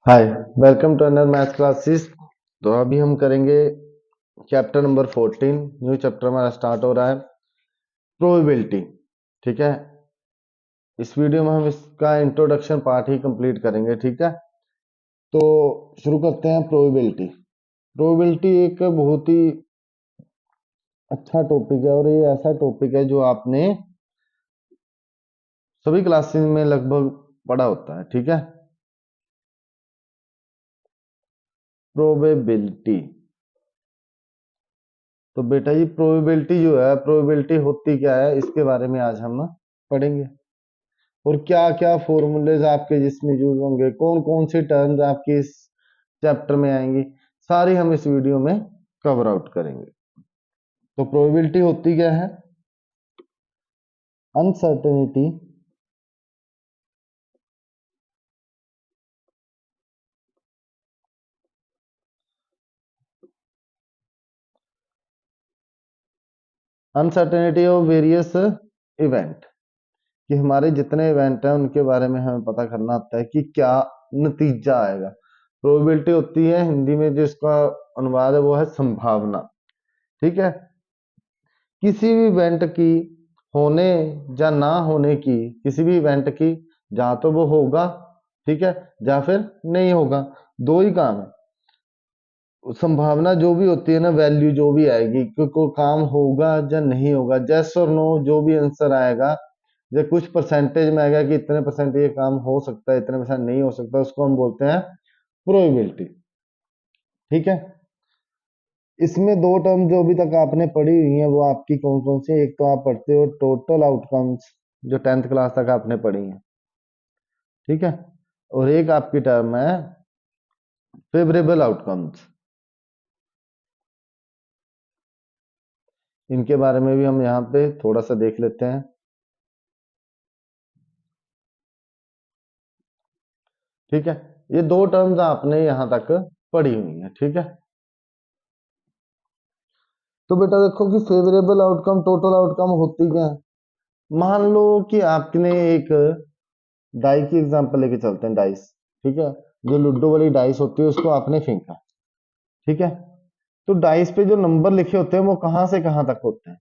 Hi, welcome to another math classes. तो अभी हम करेंगे चैप्टर नंबर 14। न्यू चैप्टर हमारा स्टार्ट हो रहा है, प्रोबेबिलिटी। ठीक है, इस वीडियो में हम इसका इंट्रोडक्शन पार्ट ही कंप्लीट करेंगे। ठीक है, तो शुरू करते हैं। प्रोबेबिलिटी प्रोबेबिलिटी एक बहुत ही अच्छा टॉपिक है और ये ऐसा टॉपिक है जो आपने सभी क्लासेस में लगभग पढ़ा होता है। ठीक है, प्रोबेबिलिटी। तो बेटा ये प्रोबेबिलिटी जो है, प्रोबेबिलिटी होती क्या है, इसके बारे में आज हम पढ़ेंगे। और क्या क्या फॉर्मूलेज आपके जिसमें यूज होंगे, कौन कौन सी टर्म्स आपकी इस चैप्टर में आएंगी, सारी हम इस वीडियो में कवर आउट करेंगे। तो प्रोबेबिलिटी होती क्या है? Uncertainty uncertainty of various event, कि हमारे जितने इवेंट हैं उनके बारे में हमें पता करना होता है कि क्या नतीजा आएगा। प्रोबेबिलिटी होती है हिंदी में जिसका अनुवाद है वो है संभावना। ठीक है, किसी भी इवेंट की होने या ना होने की, किसी भी इवेंट की या तो वो होगा, ठीक है, या फिर नहीं होगा। दो ही काम है। संभावना जो भी होती है ना, वैल्यू जो भी आएगी कि कोई काम होगा या नहीं होगा, जैस और नो जो भी आंसर आएगा, या कुछ परसेंटेज में आएगा कि इतने परसेंट ये काम हो सकता है, इतने परसेंट नहीं हो सकता, उसको हम बोलते हैं प्रोबेबिलिटी। ठीक है, इसमें दो टर्म जो अभी तक आपने पढ़ी हुई हैं वो आपकी कौन कौन सी? एक तो आप पढ़ते हो टोटल आउटकम्स, जो 10th क्लास तक आपने पढ़ी हैं। ठीक है, और एक आपकी टर्म है फेवरेबल आउटकम्स। इनके बारे में भी हम यहाँ पे थोड़ा सा देख लेते हैं। ठीक है, ये दो टर्म्स आपने यहाँ तक पढ़ी हुई हैं। ठीक है, तो बेटा देखो कि फेवरेबल आउटकम, टोटल आउटकम होती क्या है। मान लो कि आपने एक डाई की एग्जांपल लेके चलते हैं, डाइस। ठीक है, जो लूडो वाली डाइस होती है उसको आपने फेंका। ठीक है, तो डाइस पे जो नंबर लिखे होते हैं वो कहां से कहां तक होते हैं?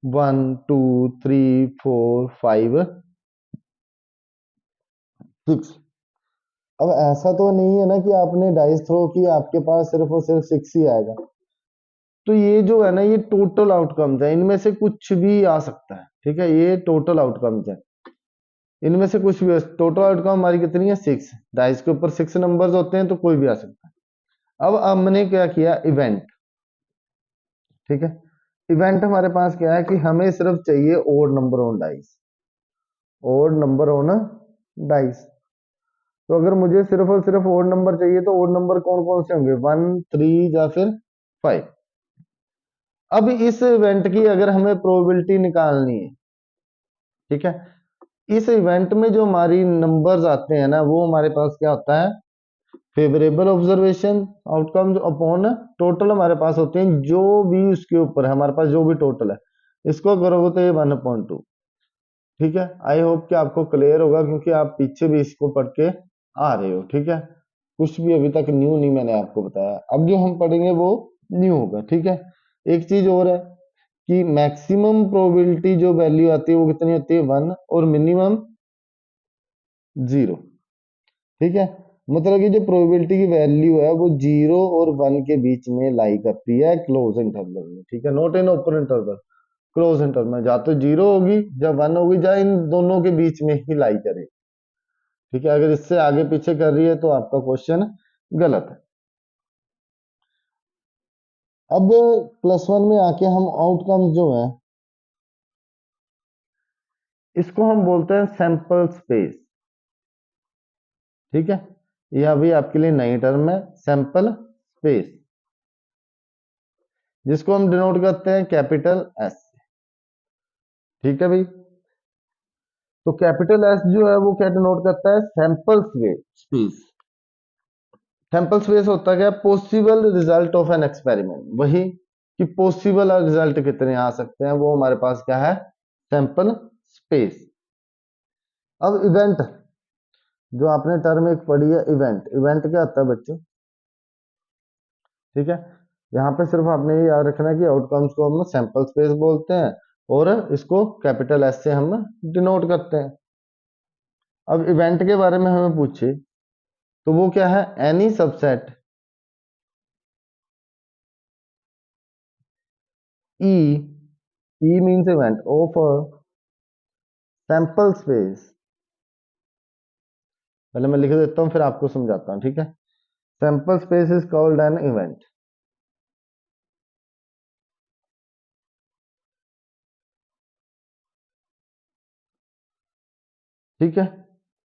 1 2 3 4 5 6। अब ऐसा तो नहीं है ना कि आपने डाइस थ्रो की, आपके पास सिर्फ और सिर्फ 6 ही आएगा। तो ये जो है ना, ये टोटल आउटकम्स है, इनमें से कुछ भी आ सकता है। ठीक है, ये टोटल आउटकम्स है, इनमें से कुछ भी। टोटल आउटकम हमारी कितनी है? 6। डाइस के ऊपर 6 नंबर्स होते हैं तो कोई भी आ सकता है। अब हमने क्या किया? इवेंट। ठीक है, इवेंट हमारे पास क्या है कि हमें सिर्फ चाहिए odd number on dice, odd number on dice. तो अगर मुझे सिर्फ और सिर्फ ओड नंबर चाहिए तो ओड नंबर कौन कौन से होंगे? 1 3 या फिर 5। अब इस इवेंट की अगर हमें प्रोबेबिलिटी निकालनी है, ठीक है, इस इवेंट में जो हमारी नंबर्स आते हैं ना, वो हमारे पास क्या होता है? Favourable observation outcomes upon total हमारे पास होते हैं, जो भी उसके ऊपर है हमारे पास, जो भी टोटल है, इसको करोगे तो ये 1/2। ठीक है, आई होप कि आपको क्लियर होगा क्योंकि आप पीछे भी इसको पढ़ के आ रहे हो। ठीक है, कुछ भी अभी तक न्यू नहीं मैंने आपको बताया, अब जो हम पढ़ेंगे वो न्यू होगा। ठीक है, एक चीज और है कि मैक्सिमम प्रोबेबिलिटी जो वैल्यू आती है वो कितनी होती है? 1, और मिनिमम 0। ठीक है, मतलब कि जो प्रोबेबिलिटी की वैल्यू है वो 0 और 1 के बीच में लाई करती है क्लोज इंटरवल में। ठीक है, not in open interval, close interval में। या तो 0 होगी या 1 होगी, या इन दोनों के बीच में ही लाई करे। ठीक है, अगर इससे आगे पीछे कर रही है तो आपका क्वेश्चन गलत है। अब +1 में आके हम आउटकम्स जो है इसको हम बोलते हैं सैंपल स्पेस। ठीक है, ये अभी आपके लिए नई टर्म है, सैंपल स्पेस, जिसको हम डिनोट करते हैं कैपिटल एस। ठीक है भाई, तो कैपिटल एस जो है वो क्या डिनोट करता है? Sample space. सैंपल स्पेस होता क्या है? Possible result of an experiment. वही कि पॉसिबल रिजल्ट कितने आ सकते हैं, वो हमारे पास क्या है? Sample space. अब इवेंट, जो आपने टर्म एक पढ़ी है इवेंट, इवेंट क्या होता है बच्चों? ठीक है, यहाँ पे सिर्फ आपने ये याद रखना है कि आउटकम्स को हम सैंपल स्पेस बोलते हैं और इसको कैपिटल एस से हम डिनोट करते हैं। अब इवेंट के बारे में हमें पूछे तो वो क्या है? Any subset E, E means event of a sample space. पहले मैं लिख देता हूँ फिर आपको समझाता हूँ, ठीक है? Sample space is called an event. ठीक है,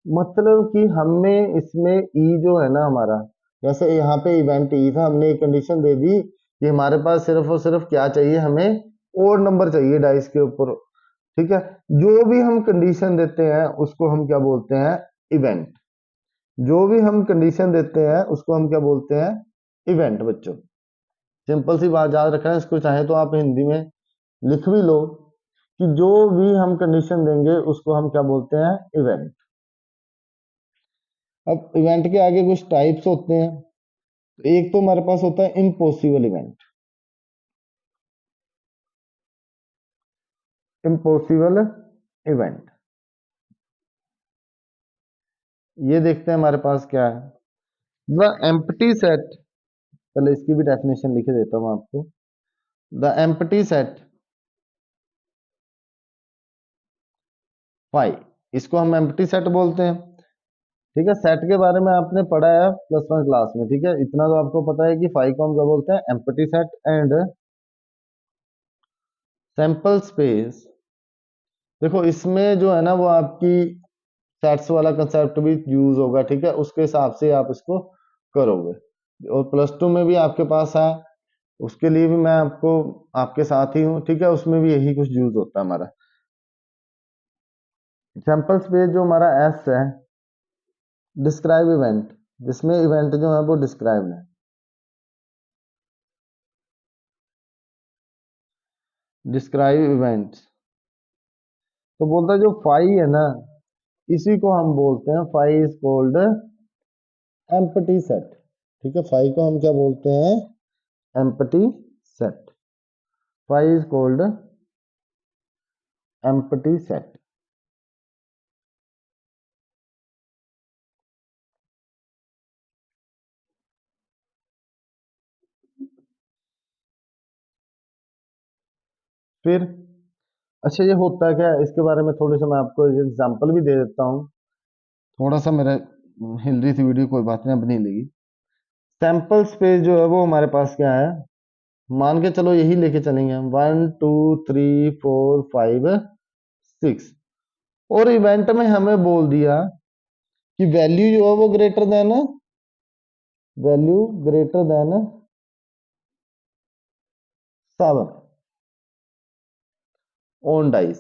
मतलब कि हमें इसमें ई जो है ना हमारा, जैसे यहाँ पे इवेंट ई था, हमने एक कंडीशन दे दी कि हमारे पास सिर्फ और सिर्फ क्या चाहिए, हमें और नंबर चाहिए डाइस के ऊपर। ठीक है, जो भी हम कंडीशन देते हैं उसको हम क्या बोलते हैं? इवेंट। जो भी हम कंडीशन देते हैं उसको हम क्या बोलते हैं? इवेंट। बच्चों सिंपल सी बात याद रखना है, इसको चाहे तो आप हिंदी में लिख भी लो कि जो भी हम कंडीशन देंगे उसको हम क्या बोलते हैं? इवेंट। अब इवेंट के आगे कुछ टाइप्स होते हैं। एक तो हमारे पास होता है इम्पॉसिबल इवेंट। इम्पॉसिबल इवेंट, ये देखते हैं हमारे पास क्या है। द एम्प्टी सेट, पहले इसकी भी डेफिनेशन लिख देता हूं आपको। द एम्प्टी सेट फाइव, इसको हम एम्प्टी सेट बोलते हैं। ठीक है, सेट के बारे में आपने पढ़ा है प्लस वन क्लास में। ठीक है, इतना तो आपको पता है कि फाइव को हम क्या बोलते हैं? Empty set. And sample space, देखो इसमें जो है ना वो आपकी सेट्स वाला कंसेप्ट भी यूज होगा। ठीक है, उसके हिसाब से आप इसको करोगे। और प्लस टू में भी आपके पास है, उसके लिए भी मैं आपको आपके साथ ही हूँ। ठीक है, उसमें भी यही कुछ यूज होता है हमारा। सैंपल स्पेस जो हमारा एस है, डिस्क्राइब इवेंट, जिसमें इवेंट जो है वो डिस्क्राइब है। डिस्क्राइब इवेंट्स, तो बोलता है जो फाई है ना, इसी को हम बोलते हैं, phi is called empty set. ठीक है, फाई को हम क्या बोलते हैं? Empty set. Phi is called empty set. फिर अच्छा, ये होता क्या है इसके बारे में थोड़ी सा मैं आपको एक एग्जांपल भी दे देता हूँ। थोड़ा सा मेरा हिल रही थी वीडियो, कोई बात नहीं, अब नहीं लगी। सैंपल स्पेस जो है वो हमारे पास क्या है? मान के चलो यही लेके चलेंगे हम, 1 2 3 4 5 6, और इवेंट में हमें बोल दिया कि वैल्यू जो है वो greater than, value greater than 7 on dice.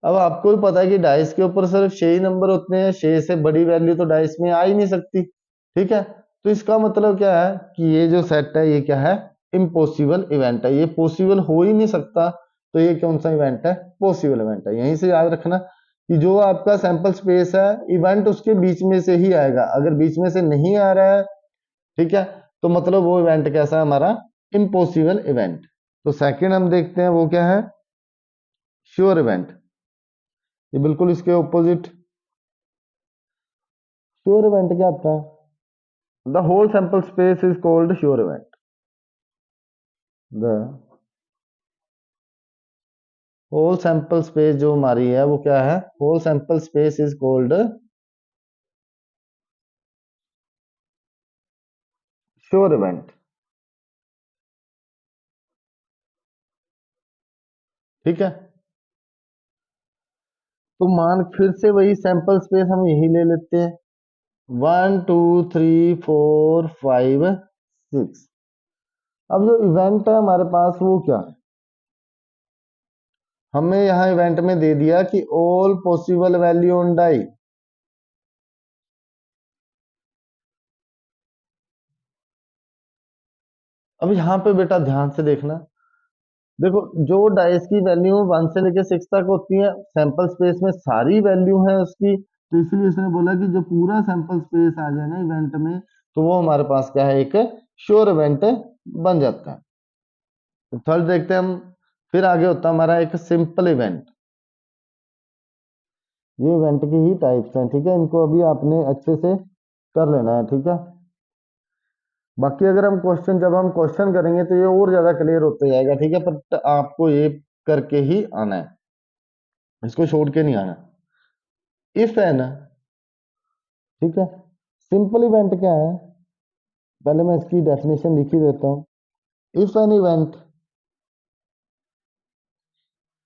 अब आपको भी पता है कि डाइस के ऊपर सिर्फ 6 ही नंबर होते हैं, 6 से बड़ी वैल्यू तो डाइस में आ ही नहीं सकती। ठीक है, तो इसका मतलब क्या है कि ये जो सेट है ये क्या है? इम्पॉसिबल इवेंट है, ये पॉसिबल हो ही नहीं सकता। तो ये कौन सा इवेंट है? पॉसिबल इवेंट है। यहीं से याद रखना कि जो आपका सैंपल स्पेस है, इवेंट उसके बीच में से ही आएगा। अगर बीच में से नहीं आ रहा है, ठीक है, तो मतलब वो इवेंट कैसा है? हमारा इम्पॉसिबल इवेंट। तो सेकंड हम देखते हैं वो क्या है? Sure event. ये बिल्कुल इसके ऑपोजिट। श्योर इवेंट क्या होता है? The whole sample space is called sure event. The whole sample space जो हमारी है वो क्या है? Whole sample space is called sure event. ठीक है, तो मान फिर से वही सैंपल स्पेस हम यही ले लेते हैं, 1 2 3 4 5 6। अब जो इवेंट है हमारे पास वो क्या है? हमें यहाँ इवेंट में दे दिया कि all possible value on die. अब यहाँ पे बेटा ध्यान से देखना, देखो जो डाइस की वैल्यू 1 से लेके 6 तक होती है, सैंपल स्पेस में सारी वैल्यू है उसकी तो इसलिए उसने बोला कि जो पूरा सैंपल स्पेस आ जाए ना इवेंट में, तो वो हमारे पास क्या है, एक श्योर इवेंट बन जाता है। तो थर्ड देखते हैं हम। फिर आगे होता है हमारा एक सिंपल इवेंट। ये इवेंट की ही टाइप्स हैं, ठीक है, इनको अभी आपने अच्छे से कर लेना है, ठीक है। बाकी अगर हम क्वेश्चन, जब हम क्वेश्चन करेंगे तो ये और ज्यादा क्लियर होते जाएगा, ठीक है, पर आपको ये करके ही आना है, इसको छोड़ के नहीं आना। इफ है ना, ठीक है। सिंपल इवेंट क्या है, पहले मैं इसकी डेफिनेशन लिख ही देता हूं। इफ एन इवेंट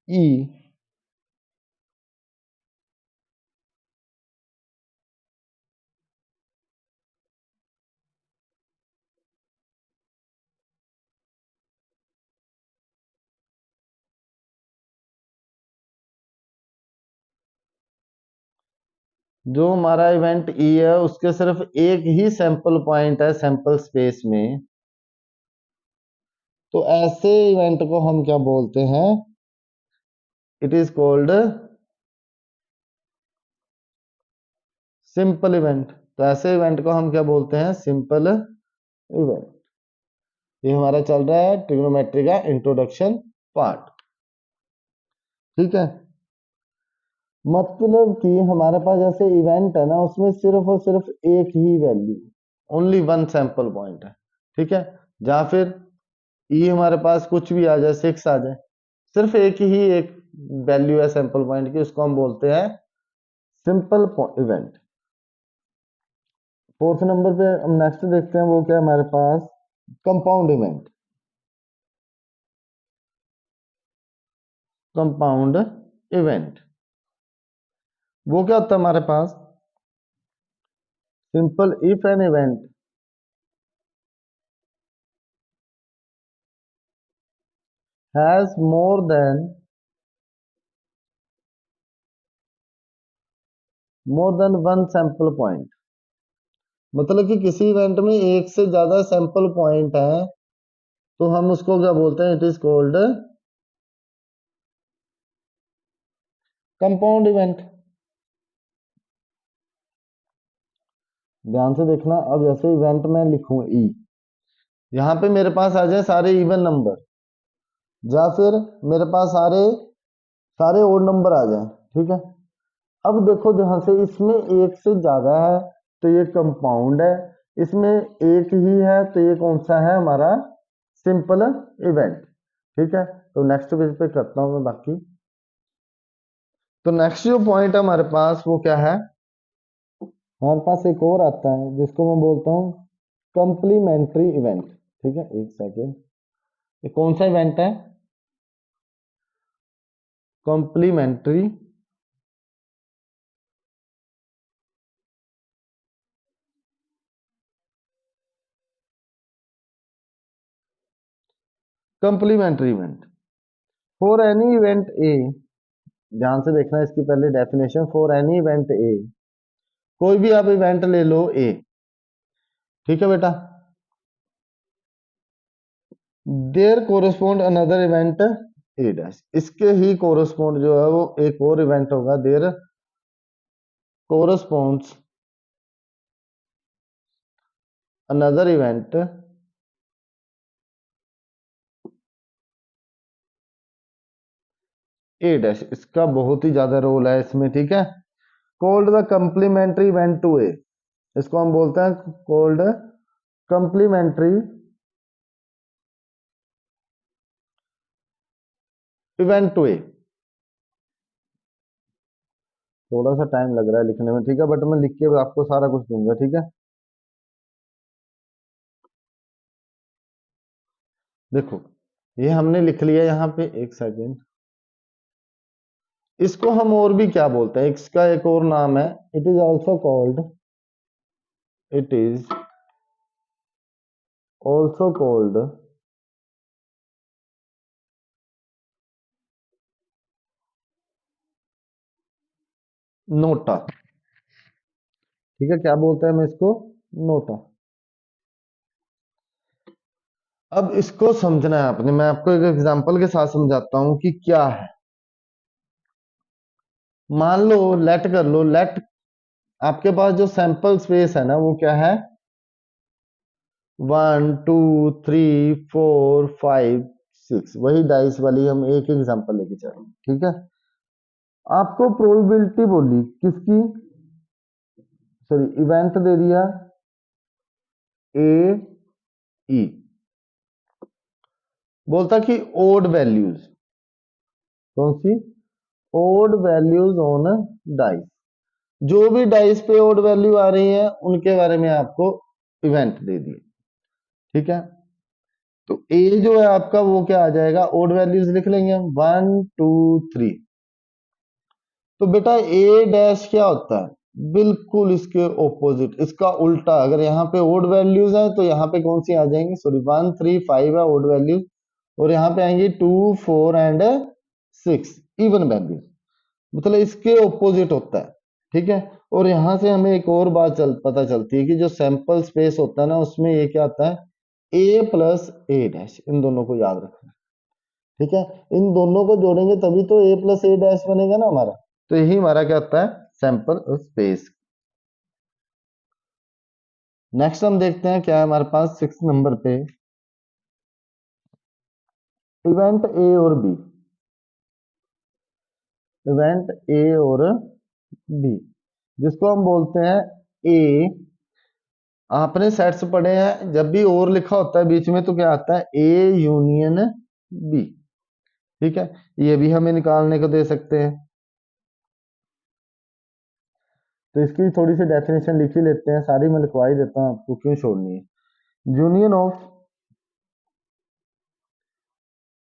ई, जो हमारा इवेंट ई है उसके सिर्फ एक ही सैंपल पॉइंट है सैंपल स्पेस में, तो ऐसे इवेंट को हम क्या बोलते हैं, it is called simple event. तो ऐसे इवेंट को हम क्या बोलते हैं, सिंपल इवेंट। ये हमारा चल रहा है ट्रिग्नोमेट्री का इंट्रोडक्शन पार्ट, ठीक है। मतलब कि हमारे पास जैसे इवेंट है ना, उसमें सिर्फ और सिर्फ एक ही value, only one sample point है, ठीक है। या फिर ई हमारे पास कुछ भी आ जाए, 6 आ जाए, सिर्फ एक ही एक वैल्यू है सैंपल पॉइंट की, उसको हम बोलते हैं सिंपल इवेंट। फोर्थ नंबर पे हम नेक्स्ट देखते हैं, वो क्या है हमारे पास, कंपाउंड इवेंट। कंपाउंड इवेंट वो क्या होता है हमारे पास, simple if an event has more than one sample point. मतलब कि किसी इवेंट में एक से ज्यादा सैंपल पॉइंट है, तो हम उसको क्या बोलते हैं, it is called compound event. ध्यान से देखना, अब जैसे इवेंट में लिखूं ई, यहां पे मेरे पास आ जाए सारे इवन नंबर, या फिर मेरे पास सारे सारे ओड नंबर आ जाए, ठीक है। अब देखो जहां से इसमें एक से ज्यादा है तो ये कंपाउंड है, इसमें एक ही है तो ये कौन सा है हमारा, सिंपल इवेंट, ठीक है। तो नेक्स्ट पेज पे करता हूं मैं बाकी। तो नेक्स्ट जो पॉइंट है हमारे पास वो क्या है, हमारे पास एक और आता है जिसको मैं बोलता हूँ कॉम्प्लीमेंट्री इवेंट, ठीक है। एक सेकेंड, ये कौन सा इवेंट है, complimentary complimentary event for any event A. ध्यान से देखना इसकी पहले definition, for any event A, कोई भी आप इवेंट ले लो ए, ठीक है बेटा, there correspond another event A dash, इसके ही कोरस्पोंड जो है वो एक और इवेंट होगा, there corresponds another event A dash. इसका बहुत ही ज्यादा रोल है इसमें, ठीक है। Called the complementary event to A, इसको हम बोलते हैं called complementary event to A. थोड़ा सा टाइम लग रहा है लिखने में, ठीक है, बट मैं लिख के आपको सारा कुछ दूंगा, ठीक है। देखो ये हमने लिख लिया यहाँ पे, एक सेकेंड, इसको हम और भी क्या बोलते हैं, इसका एक और नाम है, it is also called, it is also called NOTA, ठीक है। क्या बोलते हैं हम इसको, नोटा। अब इसको समझना है आपने, मैं आपको एक एग्जांपल के साथ समझाता हूं कि क्या है। मान लो लेट कर लो, लेट आपके पास जो सैंपल स्पेस है ना वो क्या है, 1 2 3 4 5 6, वही डाइस वाली हम एक एग्जांपल लेके चल रहे हैं, ठीक है। आपको प्रोबेबिलिटी बोली किसकी, सॉरी इवेंट दे दिया ए ई, बोलता कि ओड वैल्यूज, कौन सी, ओड वैल्यूज ऑन डाइस, जो भी डाइस पे ओड वैल्यू आ रही है उनके बारे में आपको इवेंट दे दिए, ठीक है। तो ए जो है आपका वो क्या आ जाएगा, ओड वैल्यूज लिख लेंगे हम 1 2 3। तो बेटा ए डैश क्या होता है, बिल्कुल इसके ऑपोजिट, इसका उल्टा, अगर यहाँ पे ओड वैल्यूज है तो यहाँ पे कौन सी आ जाएंगी, सॉरी 1 3 5 है ओड वैल्यूज, और यहाँ पे आएंगी 2 4 एंड 6 इवन वैल्यूज, मतलब इसके ऑपोजिट होता है, ठीक है। और यहाँ से हमें एक और बात पता चलती है कि जो सैंपल स्पेस होता है ना उसमें ये क्या आता है, ए प्लस ए डैश, इन दोनों को याद रखना, ठीक है। इन दोनों को जोड़ेंगे तभी तो ए प्लस ए डैश बनेगा ना हमारा, तो यही हमारा क्या होता है, सैंपल स्पेस। नेक्स्ट हम देखते हैं क्या है हमारे पास 6 नंबर पे, इवेंट ए और बी, इवेंट ए और बी, जिसको हम बोलते हैं ए, आपने सेट्स पढ़े हैं, जब भी और लिखा होता है बीच में तो क्या आता है, ए यूनियन बी, ठीक है। ये भी हमें निकालने को दे सकते हैं, तो इसकी थोड़ी सी डेफिनेशन लिख ही लेते हैं, सारी मैं लिखवा ही देता हूं आपको, क्यों छोड़नी है। यूनियन ऑफ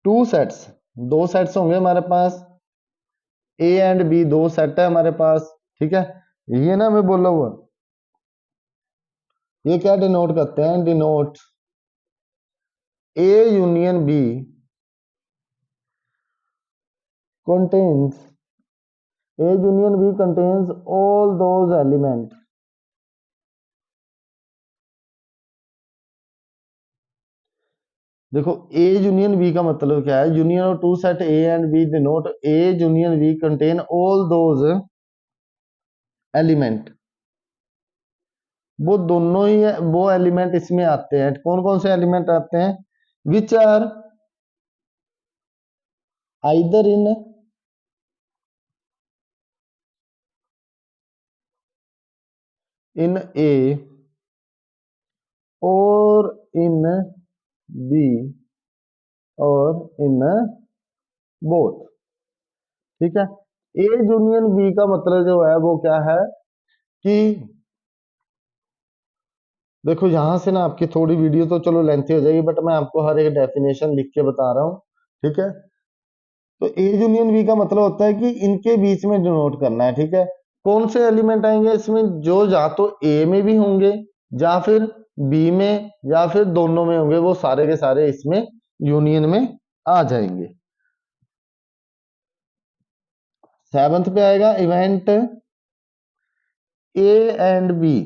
टू सेट्स, दो सेट्स होंगे हमारे पास, ए एंड बी दो सेट है हमारे पास, ठीक है। ये ना मैं बोला हुआ, ये क्या डिनोट करते हैं, denote A union B contains, A union B contains all those elements, देखो ए यूनियन बी का मतलब क्या है, union of two set A and B denote A union B contain all those element, वो दोनों ही वो एलिमेंट इसमें आते हैं, कौन कौन से एलिमेंट आते हैं, विच आर आइदर इन ए और इन बी और इन बोथ, ठीक है। ए यूनियन बी का मतलब जो है वो क्या है कि देखो यहां से ना आपकी थोड़ी वीडियो तो चलो लेंथी हो जाएगी, बट मैं आपको हर एक डेफिनेशन लिख के बता रहा हूं, ठीक है। तो ए यूनियन बी का मतलब होता है कि इनके बीच में डिनोट करना है, ठीक है। कौन से एलिमेंट आएंगे इसमें, जो या तो ए में भी होंगे या फिर बी में या फिर दोनों में होंगे, वो सारे के सारे इसमें यूनियन में आ जाएंगे। सेवंथ पे आएगा event A and B,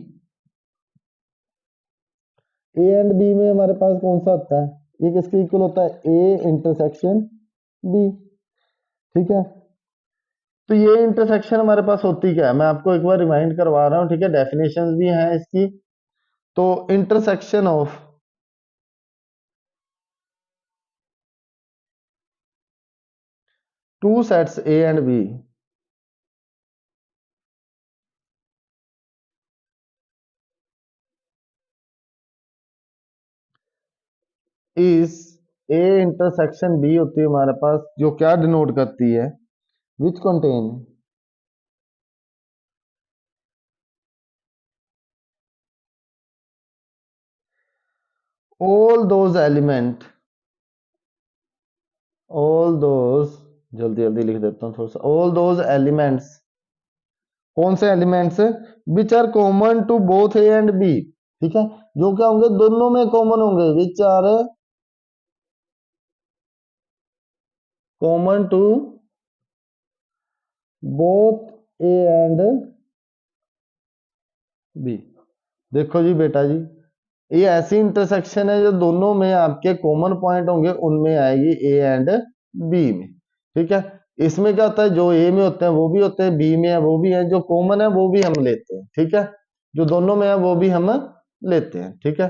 A and B में हमारे पास कौन सा होता है, ये किसके इक्वल होता है, ए इंटरसेक्शन बी, ठीक है। तो ये इंटरसेक्शन हमारे पास होती क्या है, मैं आपको एक बार रिमाइंड करवा रहा हूं, ठीक है, डेफिनेशंस भी हैं इसकी। तो intersection of two sets A and B is A intersection B होती है हमारे पास, जो क्या डिनोट करती है, which contain all those element, all those, जल्दी जल्दी लिख देता हूँ थोड़ा सा, ऑल दोज एलिमेंट्स, कौन से elements, which are common to both A and B, ठीक है, जो क्या होंगे दोनों में कॉमन होंगे, which are common to both A and B. देखो जी बेटा जी, ये ऐसी इंटरसेक्शन है जो दोनों में आपके कॉमन पॉइंट होंगे, उनमें आएगी ए एंड बी में, ठीक है। इसमें क्या होता है, जो ए में होते हैं वो भी होते हैं, बी में है वो भी है, जो कॉमन है वो भी हम लेते हैं, ठीक है, जो दोनों में है वो भी हम लेते हैं, ठीक है।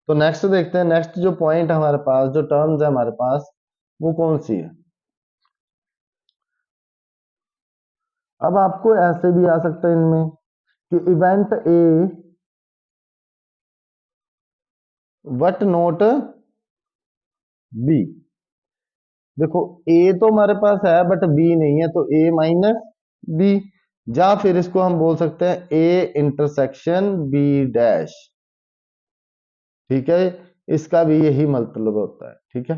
तो नेक्स्ट देखते हैं, नेक्स्ट जो पॉइंट है हमारे पास, जो टर्म्स है हमारे पास, वो कौन सी है। अब आपको ऐसे भी आ सकता है इनमें कि event A but not be. देखो ए तो हमारे पास है बट बी नहीं है, तो ए माइनस बी, या फिर इसको हम बोल सकते हैं ए इंटरसेक्शन बी डैश, ठीक है, इसका भी यही मतलब होता है, ठीक है।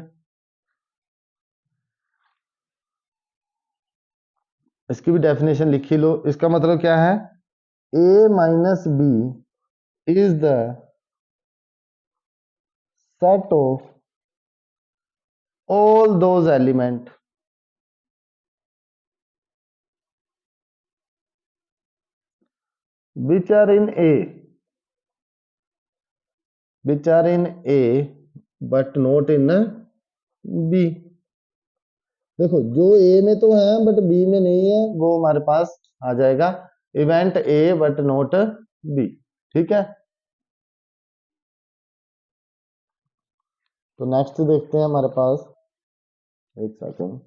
इसकी भी डेफिनेशन लिख ही लो, इसका मतलब क्या है, A minus B is the set of all those element which are in A but not in B। देखो जो ए में तो है बट बी में नहीं है, वो हमारे पास आ जाएगा event A but not be, ठीक है। तो नेक्स्ट देखते हैं हमारे पास, एक सेकंड।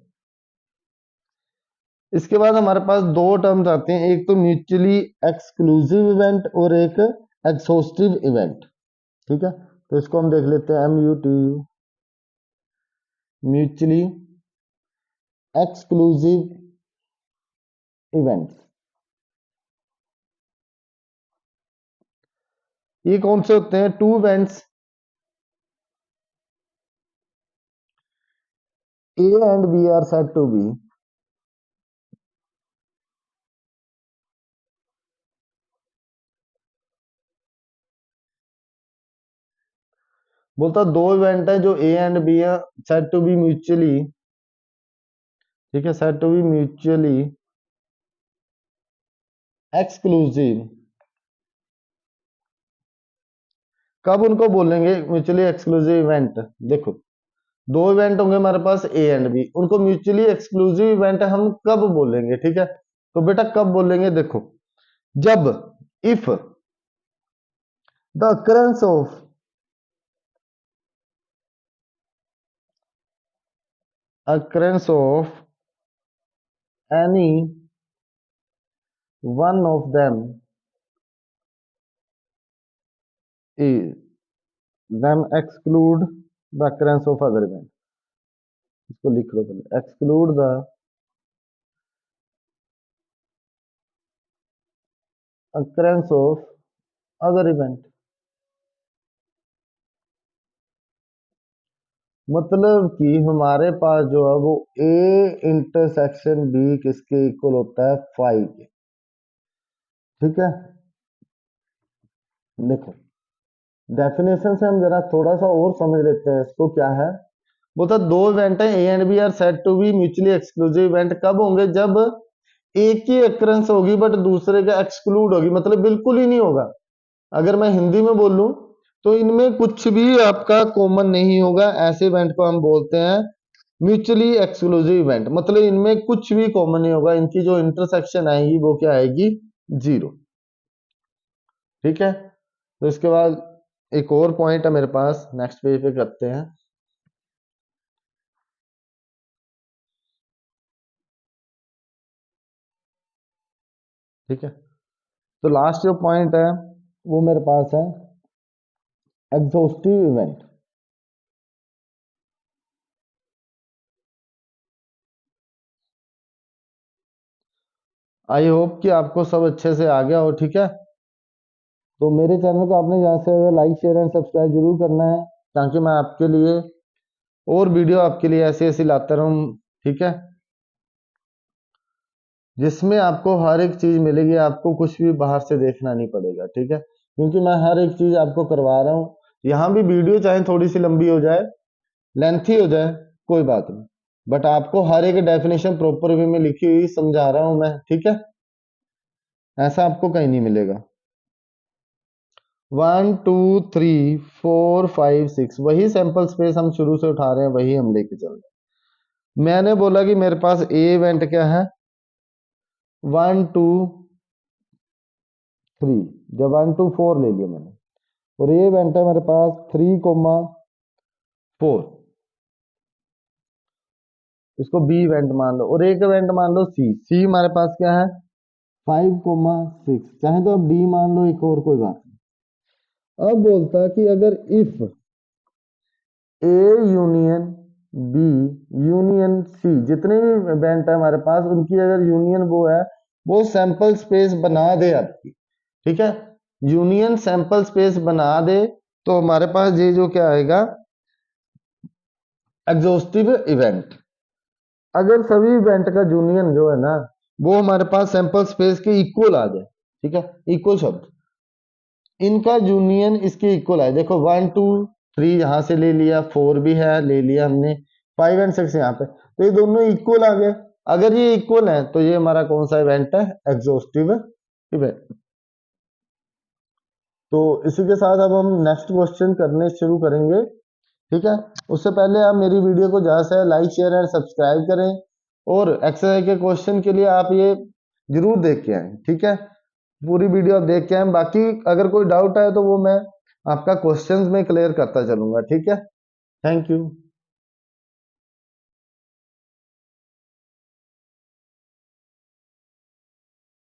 इसके बाद हमारे पास दो टर्म्स आते हैं, एक तो म्यूचुअली एक्सक्लूसिव इवेंट और एक एक्सोस्टिव इवेंट, ठीक है। तो इसको हम देख लेते हैं, MUTU, म्यूचुअली एक्सक्लूसिव इवेंट्स। ये कौन से होते हैं, two events A and B are said to be, बोलता दो इवेंट है जो ए एंड बी है सेड टू बी म्यूचुअली, ठीक है, said to be mutually exclusive. कब उनको बोलेंगे म्यूचुअली एक्सक्लूसिव इवेंट, देखो दो इवेंट होंगे हमारे पास ए एंड बी, उनको म्यूचुअली एक्सक्लूसिव इवेंट हम कब बोलेंगे, ठीक है। तो बेटा कब बोलेंगे, देखो जब if the occurrence of any one of them is them exclude the occurrence of other event। इसको लिख लो पहले, exclude the occurrence of other event, मतलब कि हमारे पास जो है वो ए इंटरसेक्शन बी किसके इक्वल होता है, 5 के, ठीक है। देखो डेफिनेशन से हम जरा थोड़ा सा और समझ लेते हैं इसको, क्या है, बोलता दो इवेंट है A and B are said to be mutually exclusive event, कब होंगे, जब एक ही अक्रेंस होगी बट दूसरे का एक्सक्लूड होगी, मतलब बिल्कुल ही नहीं होगा। अगर मैं हिंदी में बोलूं तो इनमें कुछ भी आपका कॉमन नहीं होगा, ऐसे इवेंट को हम बोलते हैं म्यूचुअली एक्सक्लूसिव इवेंट, मतलब इनमें कुछ भी कॉमन नहीं होगा, इनकी जो इंटरसेक्शन आएगी वो क्या आएगी, जीरो, ठीक है। तो इसके बाद एक और पॉइंट है मेरे पास, नेक्स्ट पेज पे करते हैं, ठीक है। तो लास्ट जो पॉइंट है वो मेरे पास है एग्जॉस्टिव इवेंट। आई होप कि आपको सब अच्छे से आ गया हो, ठीक है। तो मेरे चैनल को आपने ज़्यादा से ज़्यादा लाइक शेयर एंड सब्सक्राइब जरूर करना है, ताकि मैं आपके लिए और वीडियो आपके लिए ऐसी ऐसी लाता रहूं, ठीक है, जिसमें आपको हर एक चीज मिलेगी, आपको कुछ भी बाहर से देखना नहीं पड़ेगा, ठीक है, क्योंकि मैं हर एक चीज आपको करवा रहा हूँ। यहाँ भी वीडियो चाहे थोड़ी सी लंबी हो जाए, लेंथी हो जाए, कोई बात नहीं, बट आपको हर एक डेफिनेशन प्रॉपर वे में लिखी हुई समझा रहा हूं मैं, ठीक है, ऐसा आपको कहीं नहीं मिलेगा। 1 2 3 4 5 6 वही सैंपल स्पेस हम शुरू से उठा रहे हैं, वही हम लेके चल रहे हैं। मैंने बोला कि मेरे पास ए इवेंट क्या है, 1 2 3, जब 1 2 4 ले लिया मैंने, और ये इवेंट है मेरे पास 3,4, इसको बी इवेंट मान लो, और एक इवेंट मान लो सी, सी हमारे पास क्या है 5,6, चाहे तो अब डी मान लो एक और, कोई बात नहीं। अब बोलता है कि अगर if A union B union C, जितने भी इवेंट है हमारे पास उनकी अगर यूनियन वो है, वो सैंपल स्पेस बना दे आपकी, ठीक है, यूनियन सैंपल स्पेस बना दे, तो हमारे पास ये जो क्या आएगा एग्जॉस्टिव इवेंट। अगर सभी इवेंट का यूनियन जो है ना वो हमारे पास सैंपल स्पेस के इक्वल आ जाए, ठीक है, इक्वल शब्द, इनका यूनियन इसके इक्वल है, देखो 1 2 3 यहां से ले लिया, 4 भी है ले लिया हमने, 5 एंड 6 यहाँ पे, तो ये दोनों इक्वल आ गए। अगर ये इक्वल है तो ये हमारा कौन सा इवेंट है, एग्जॉस्टिव इवेंट। तो इसी के साथ अब हम नेक्स्ट क्वेश्चन करने शुरू करेंगे, ठीक है। उससे पहले आप मेरी वीडियो को ज्यादा से लाइक शेयर एंड सब्सक्राइब करें, और एक्सरसाइज के क्वेश्चन के लिए आप ये जरूर देख के आए, ठीक है, पूरी वीडियो आप देख के आए। बाकी अगर कोई डाउट है तो वो मैं आपका क्वेश्चंस में क्लियर करता चलूंगा, ठीक है। Thank you.